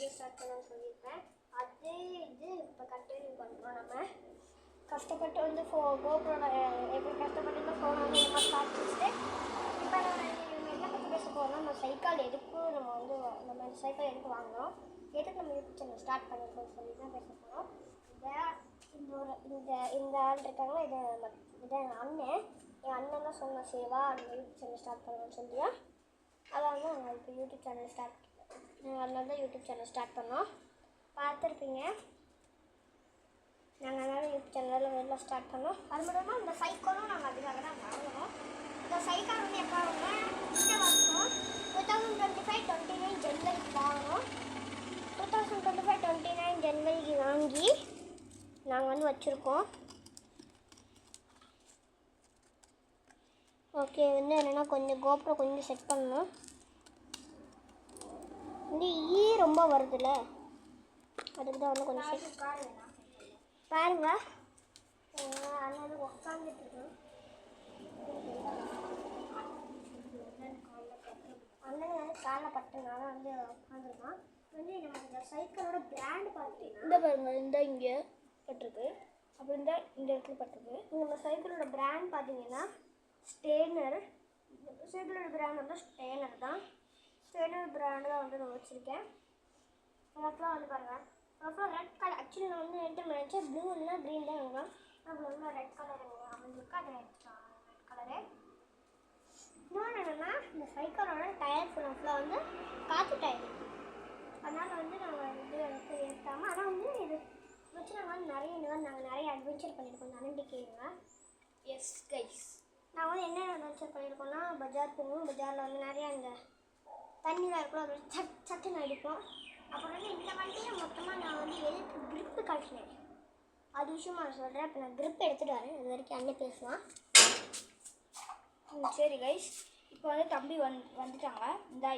Video start பண்ணணும்னு சொல்லியிருப்பேன். அதே இது இப்போ கண்டினியூ பண்ணுறோம். நம்ம கஷ்டப்பட்டு வந்து கோப்ரோட எப்படி கஷ்டப்பட்டு ஃபோனை வந்து இந்த மாதிரி ஸ்டார்ட் பண்ணிட்டு இப்போ நம்ம என்ன பற்றி பேச போகிறோம்னா நம்ம சைக்கிள் எதுக்கு நம்ம சைக்கிள் எதுக்கு வாங்குகிறோம், எதுக்கு நம்ம யூடியூப் சேனல் ஸ்டார்ட் பண்ணியிருக்கோம்னு சொல்லி தான் பேச போகிறோம். இந்த ஆள் இருக்காங்களா, இதை என் அண்ணன் தான் சொன்ன சேவா அந்த யூடியூப் சேனல் ஸ்டார்ட் பண்ணணும்னு சொல்லியா, அதாவது நாங்கள் இப்போ யூடியூப் சேனல் அதனால தான் யூடியூப் சேனல் ஸ்டார்ட் பண்ணோம். பார்த்துருப்பீங்க. நாங்கள் அதனால் யூடியூப் சேனலில் வெளில ஸ்டார்ட் பண்ணோம். அது மட்டும் இல்லாமல் இந்த சைக்கிளும் நாங்கள் அதுக்காக தான் வாங்கினோம். இந்த சைக்கிள் வந்து எப்போ வாங்கினா இந்த வருஷம் 2025-29 ஜனவரிக்கு வாங்கினோம். 2025-29 ஜனவரிக்கு வாங்கி நாங்கள் வந்து வச்சுருக்கோம். ஓகே, வந்து என்னென்னா கொஞ்சம் கோப்ரோ கொஞ்சம் செட் பண்ணணும். வந்து ரொம்ப வருதுல்ல, அதுக்கு தான் வந்து கொஞ்சம் செட் பாருங்க. அண்ணன் உட்காந்துட்டு இருக்கோம். அண்ணன் வந்து காலில் பட்டனால வந்து உட்காந்துருக்கான். வந்து நம்ம இந்த சைக்கிளோட பிராண்ட் பார்த்தீங்கன்னா இந்த பாருங்க, இந்த இங்கே பட்டிருக்கு, அப்புறம் இந்த இடத்துல பட்டிருக்கு. இந்த சைக்கிளோட பிராண்ட் பார்த்தீங்கன்னா ஸ்டேனர். சைக்கிளோட பிராண்ட் வந்து ஸ்டேனர் தான். ஸ்டேனர் பிராண்டு தான் வந்து நான் வச்சுருக்கேன். அப்புறம் வந்து பாருங்கள், அப்புறம் ரெட் கலர். ஆக்சுவலி நான் வந்து எடுத்து நினச்சேன் ப்ளூ இல்லைனா க்ரீன் தான் வாங்கலாம். அப்புறம் வந்து ரெட் கலர் அமைஞ்சிருக்கு, அதை எடுத்துக்கலாம். Red colour. இன்னொன்று என்னென்னா இந்த சைக்கிளோட டயர் ஃபுல்லாக வந்து காற்று டயர், அதனால் வந்து நாங்கள் இது வந்து எடுத்தாமல், ஆனால் வந்து இது வச்சு நாங்கள் வந்து நாங்கள் நிறைய அட்வென்ச்சர் பண்ணியிருக்கோம். அண்ணன் கேளுங்க. எஸ் கைஸ், நான் வந்து என்ன அட்வென்ச்சர் பண்ணியிருக்கோன்னா பஜார் போவோம். பஜாரில் வந்து நிறையா இந்த தண்ணிலாம் இருக்கும், அது சட்டுன்னு அடிப்போம். அப்புறம் வந்து இந்த வண்டியை மொத்தமாக நான் வந்து எதுக்கு க்ரிப்பு கட்டினேன் அது விஷயமா நான் சொல்கிறேன். இப்போ நான் க்ரிப் எடுத்துகிட்டு வரேன், அது வரைக்கும் அண்ணன் பேசுவான். சரி கைஸ், இப்போ வந்து தம்பி வந்துட்டாங்க.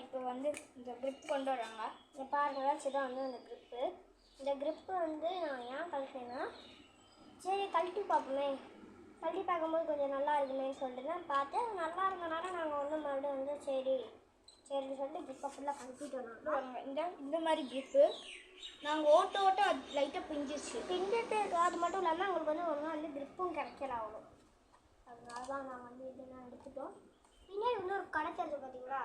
இப்போ வந்து இந்த க்ரிப் கொண்டு வராங்க. இந்த பாருங்கள், இதுதான் வந்து அந்த க்ரிப்பு. இந்த க்ரிப்பு வந்து நான் ஏன் கழட்டினேன்னா, சரி கழட்டி பார்ப்போமே, கழட்டி பார்க்கும்போது கொஞ்சம் நல்லா இருக்குமேன்னு சொல்லிட்டு தான் பார்த்தேன். நல்லா இருந்தனால நாங்கள் வந்து மறுபடியும் வந்து சரின்னு சொல்லிட்டு க்ரிப்பை ஃபுல்லாக கழட்டிட்டோம். இந்த மாதிரி க்ரிப்பு நாங்கள் ஓட்ட அது லைட்டாக பிஞ்சிட்டு அது மட்டும் இல்லாமல் உங்களுக்கு வந்து ஒரு நாள் வந்து க்ரிப்பும் கிடைக்கல ஆகணும். அதனால தான் நாங்கள் வந்து இதெல்லாம் எடுத்துட்டோம். பின்னாடி வந்து ஒரு கடை தெரிஞ்சு பார்த்தீங்களா,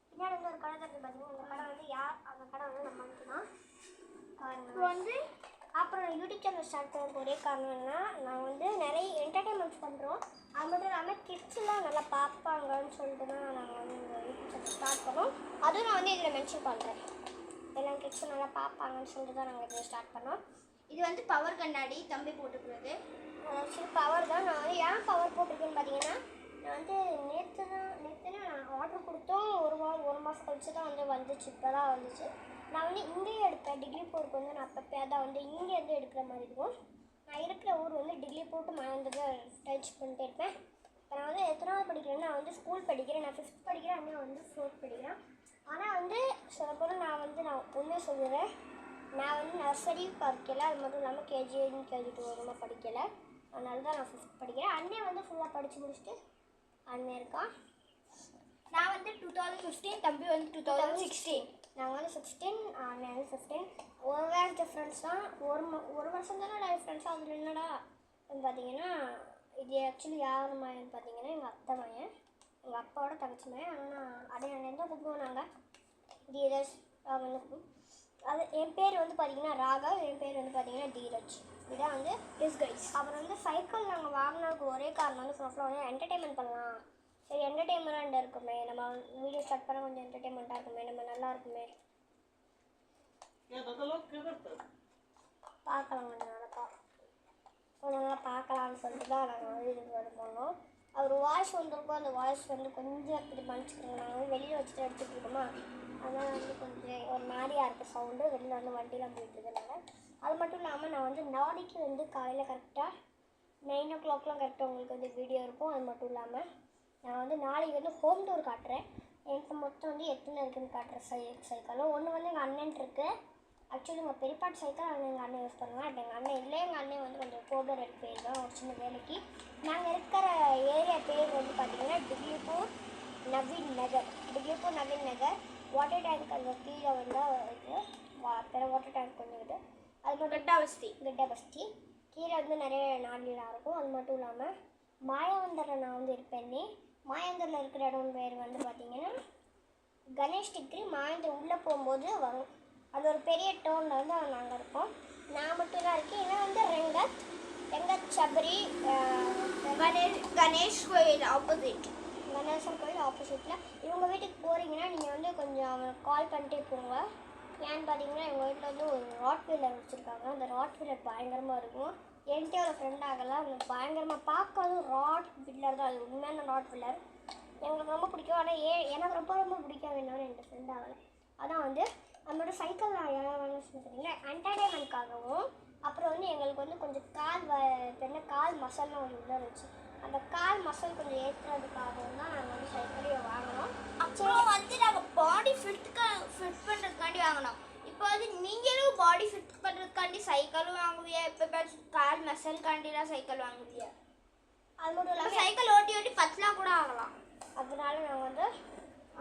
பின்னாடி வந்து ஒரு கடை தெரிஞ்சு பார்த்தீங்கன்னா அந்த கடை வந்து அந்த கடை வந்து நம்மளுக்கு தான். இப்போ வந்து அப்புறம் யூடியூப் சேனல் ஸ்டார்ட் பண்ணுறதுக்கு ஒரே காரணம் என்ன, நான் வந்து நிறைய என்டர்டைன்மெண்ட்ஸ் பண்ணுறோம். அது மட்டும் இல்லாமல் கிட்ஸ்லாம் நல்லா பார்ப்பாங்கன்னு சொல்லிட்டு தான் நாங்கள் வந்து இந்த யூடியூப் சேனல் ஸ்டார்ட் பண்ணோம். அதுவும் நான் வந்து இதில் மென்ஷன் பண்ணுறேன். எல்லாம் கிட்ஸும் நல்லா பார்ப்பாங்கன்னு சொல்லிட்டு தான் நாங்கள் இதில் ஸ்டார்ட் பண்ணோம். இது வந்து பவர் கண்ணாடி தம்பி போட்டுக்கிறது. ஆக்சுவலி பவர் தான். நான் வந்து ஏன் பவர் போட்டிருக்கேன்னு பார்த்தீங்கன்னா, நான் வந்து நேற்று நான் ஆர்டர் கொடுத்தோம். ஒரு மாதம் கழிச்சு தான் வந்து வந்துச்சு. இப்போ தான் வந்துச்சு. நான் வந்து இங்கேயே எடுப்பேன். டிகிரி போருக்கு வந்து நான் அப்பப்போ தான் வந்து இங்கேருந்து எடுக்கிற மாதிரி இருக்கும். நான் இருக்கிற ஊர் வந்து டிகிரி போட்டு வந்து டச் பண்ணிட்டு இருப்பேன். இப்போ நான் வந்து எத்தனாவது படிக்கிறேன்னா, நான் வந்து ஸ்கூல் படிக்கிறேன். நான் 5th படிக்கிறேன், அண்ணன் வந்து 4th படிக்கிறேன். ஆனால் வந்து சொல்லப்போனால் நான் ஒன்றே சொல்லுவேன், நான் வந்து நர்சரி படிக்கலை. அது மட்டும் இல்லாமல் KG 1 KG 2 வரமாக படிக்கலை. அதனால தான் நான் 5th படிக்கிறேன். அண்ணன் வந்து ஃபுல்லாக படித்து முடிச்சுட்டு அண்ணன் இருக்கான். நான் வந்து 2015, தம்பி வந்து 2016. நாங்கள் வந்து 16, அண்ணன் வந்து 15. ஒரு வேறு டிஃப்ரென்ஸ் தான். ஒரு வருஷம் தானே டிஃப்ரென்ஸாக. அதில் என்னடா பார்த்தீங்கன்னா, இது ஆக்சுவலி யார் மாயன்னு பார்த்தீங்கன்னா எங்கள் அத்தை மாயன், எங்கள் அப்பாவோட தங்கச்சி மாயன். ஆனால் அண்ணன் தான் கூப்பிடுவோம் நாங்கள். தீரஜ் அவனுக்கும். அது என் பேர் வந்து பார்த்தீங்கன்னா ராகவ், என் பேர் வந்து பார்த்தீங்கன்னா தீரஜ். இதான் வந்து எஸ் கைஸ். அப்புறம் வந்து சைக்கிள் நாங்கள் வாங்கினதுக்கு ஒரே காரணம் வந்து ஃபுல்லாக வந்து என்டர்டெயின்மெண்ட் பண்ணலாம். சரி என்டர்டெயின்மெண்ட்டாக இருக்குமே, நம்ம வீடியோ ஸ்டார்ட் பண்ணால் கொஞ்சம் என்டர்டெயின்மெண்ட்டாக இருக்குமே, நம்ம நல்லா இருக்குமே, பார்க்கலாம் கொஞ்சம் நல்லா பார்க்கலான்னு சொல்லிட்டு தான் நாங்கள் வந்து இது பண்ணோம். அவர் வாய்ஸ் வந்திருக்கோம். அந்த வாய்ஸ் வந்து கொஞ்சம் இது பண்ணிச்சுக்கிறோம். நாங்கள் வந்து வெளியில் வச்சுட்டு எடுத்துகிட்டு இருக்கோமா, அதனால் வந்து கொஞ்சம் ஒரு மாதிரியாக இருக்குது சவுண்டு. வெளியில் வந்து வண்டிலாம் போயிட்டுருக்கனால. அது மட்டும் இல்லாமல் நான் வந்து நாளைக்கு வந்து காலையில் கரெக்டாக 9 o'clockலாம் கரெக்டாக உங்களுக்கு வந்து வீடியோ இருக்கும். அது மட்டும் இல்லாமல் நான் வந்து நாளைக்கு வந்து ஹோம் டூர் காட்டுறேன். எனக்கு மொத்தம் வந்து எத்தனை இருக்குதுன்னு காட்டுறேன். சைக்கிளும் ஒன்று வந்து எங்கள் அண்ணன் இருக்குது. ஆக்சுவலி எங்கள் பெரியப்பாட்டு சைக்கிள் எங்கள் அண்ணன் யூஸ் பண்ணுவேன். இப்போ எங்கள் அண்ணன் இல்லை. எங்கள் அண்ணன் வந்து கொஞ்சம் கோபர் எடுத்து போயிருக்கோம் ஒரு சின்ன வேலைக்கு. நாங்கள் இருக்கிற ஏரியா பேர் வந்து பார்த்திங்கன்னா டிகிலிப்பூர் நவீன் நகர். வாட்டர் டேங்க் அந்த கீழே வந்தால் இருக்குது பிற வாட்டர் டேங்க் கொஞ்சம் இருக்குது. அது மட்டும் கெட்டபஸ்தி கீழே வந்து நிறைய நாடுலாம் இருக்கும். அது மட்டும் இல்லாமல் மாயாவந்தரில் நான் வந்து இருப்பேன்னே. மாயாவந்தரில் இருக்கிற இடம் பேர் வந்து பார்த்திங்கன்னா கணேஷ் டிகிரி. மாயாவந்தர் உள்ளே போகும்போது வரும். அது ஒரு பெரிய டோனில் வந்து நாங்கள் இருக்கோம். நான் மட்டும் தான் இருக்கேன். இவன் வந்து ரெங்கத் சபரி கணேஷ் கோயில் ஆப்போசிட். கணேசன் கோயில் ஆப்போசிட்டில். இவங்க வீட்டுக்கு போகிறீங்கன்னா நீங்கள் வந்து கொஞ்சம் அவங்களுக்கு கால் பண்ணிட்டே போங்க. ஏன்னு பார்த்தீங்கன்னா எங்கள் வீட்டில் வந்து ஒரு ராட் வீலர் வச்சுருக்காங்க. அந்த ராட் வீலர் பயங்கரமாக இருக்கும். என்கிட்ட ஒரு ஃப்ரெண்ட் ஆகலாம். அது பயங்கரமாக பார்க்காத ராட் வீலர் தான். அது உண்மையான ராட் வீலர் எங்களுக்கு ரொம்ப பிடிக்கும். ஆனால் எனக்கு ரொம்ப பிடிக்கும் வேணும்னு என் ஃப்ரெண்ட் ஆகலை. அதான் வந்து நம்மளோட சைக்கிள் நான் ஏன் சொன்னீங்கன்னா என்டர்டைன்மெண்ட்காகவும் அப்புறம் வந்து எங்களுக்கு வந்து கொஞ்சம் கால் மசல்லாம் ஒரு இதாக இருந்துச்சு. அந்த கால் மசல் கொஞ்சம் ஏற்றுறதுக்காகவும் தான் நாங்கள் வந்து சைக்கிளையே வாங்கினோம். அப்புறம் வந்து நாங்கள் பாடி ஃபிட் பண்ணுறதுக்காண்டி வாங்கினோம். இப்போ வந்து நீங்களும் பாடி ஃபிட் பண்ணுறதுக்காண்டி சைக்கிளும் வாங்குவியா? இப்போ கால் மசல்காண்டிலாம் சைக்கிள் வாங்குவியா? அது மட்டும் இல்லாமல் சைக்கிள் ஓட்டி பத்தலாம் கூட ஆகலாம். அதனால நாங்கள் வந்து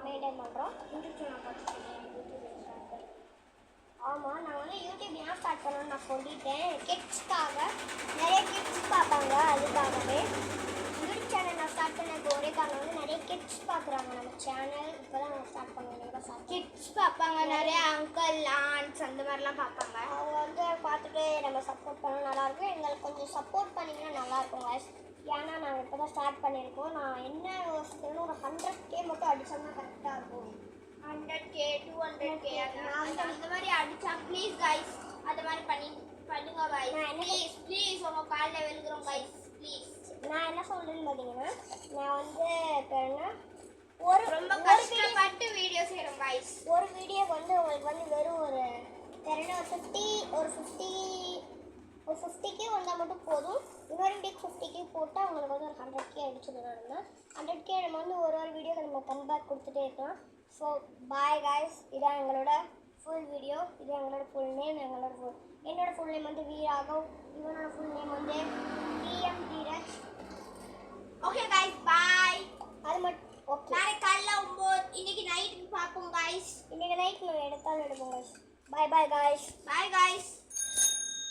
மெயின்டைன் பண்ணுறோம். யூடியூப் சேனல் பார்த்துருக்கேன். ஆமாம், நான் வந்து யூடியூப் ஏன் ஸ்டார்ட் பண்ணணும்னு நான் சொல்லிட்டேன். கிட்ஸ்க்காக நிறைய கிட்ஸ் பார்ப்பாங்க. அதுக்காகவே யூடியூப் சேனல் நான் ஸ்டார்ட் பண்ணதுக்கு ஒரே காரணம் வந்து நிறைய கிட்ஸ் பார்க்குறாங்க நம்ம சேனல். இப்போ தான் நான் ஸ்டார்ட் பண்ணுவேன். கிட்ஸ் பார்ப்பாங்க, நிறைய அங்கிள் ஆண்ட்ஸ் அந்த மாதிரிலாம் பார்ப்பாங்க. அவங்க வந்து பார்த்துட்டு நம்ம சப்போர்ட் பண்ணால் நல்லாயிருக்கும். எங்களுக்கு கொஞ்சம் சப்போர்ட் பண்ணிங்கன்னா நல்லாயிருக்கும் guys. ஏன்னா நாங்கள் இப்போ தான் ஸ்டார்ட் பண்ணியிருக்கோம். நான் என்ன யோசிக்கிறேன்னா ஒரு 100K மட்டும் அடிச்சோம்னா கரெக்டாக இருக்கும். 100K 200K அந்த மாதிரி அடிச்சா ப்ளீஸ் கைஸ் அந்த மாதிரி பண்ணுங்க கைஸ். ப்ளீஸ் உங்கள் காலில் விழுகிறோம் கைஸ் ப்ளீஸ். நான் என்ன சொல்கிறேன்னு பார்த்தீங்கன்னா நான் வந்து இப்போ என்ன ரொம்ப கஷ்டப்பட்டு வீடியோ செய்கிறோம் கைஸ். ஒரு வீடியோக்கு வந்து உங்களுக்கு வந்து வெறும் ஒரு 50K வந்தால் மட்டும் போதும். இன்னொரு வீடியோக்கு 50K போட்டால் உங்களுக்கு வந்து ஒரு 100K அடிச்சுட்டு இருந்தேன். 100K நம்ம வந்து ஒரு வீடியோக்கு நம்ம கம்பேக் கொடுத்துட்டே இருக்கலாம். So bye guys. இதான் எங்களோட ஃபுல் வீடியோ. இது எங்களோட ஃபுல் நேம். என்னோட ஃபுல் நேம் வந்து வீராகவ். இவனோட ஃபுல் நேம் வந்து DM Dheeraj. Okay guys bye. அது மட்டும் ஓகே. நாளைக்கு காலைல 9 இன்னைக்கு நைட்டுக்கு பார்ப்போம் கைஸ். இன்னைக்கு நைட் நம்ம எடுத்தாலும் எடுப்போம் கைஸ். பாய் பாய் காய்ஸ். Bye guys.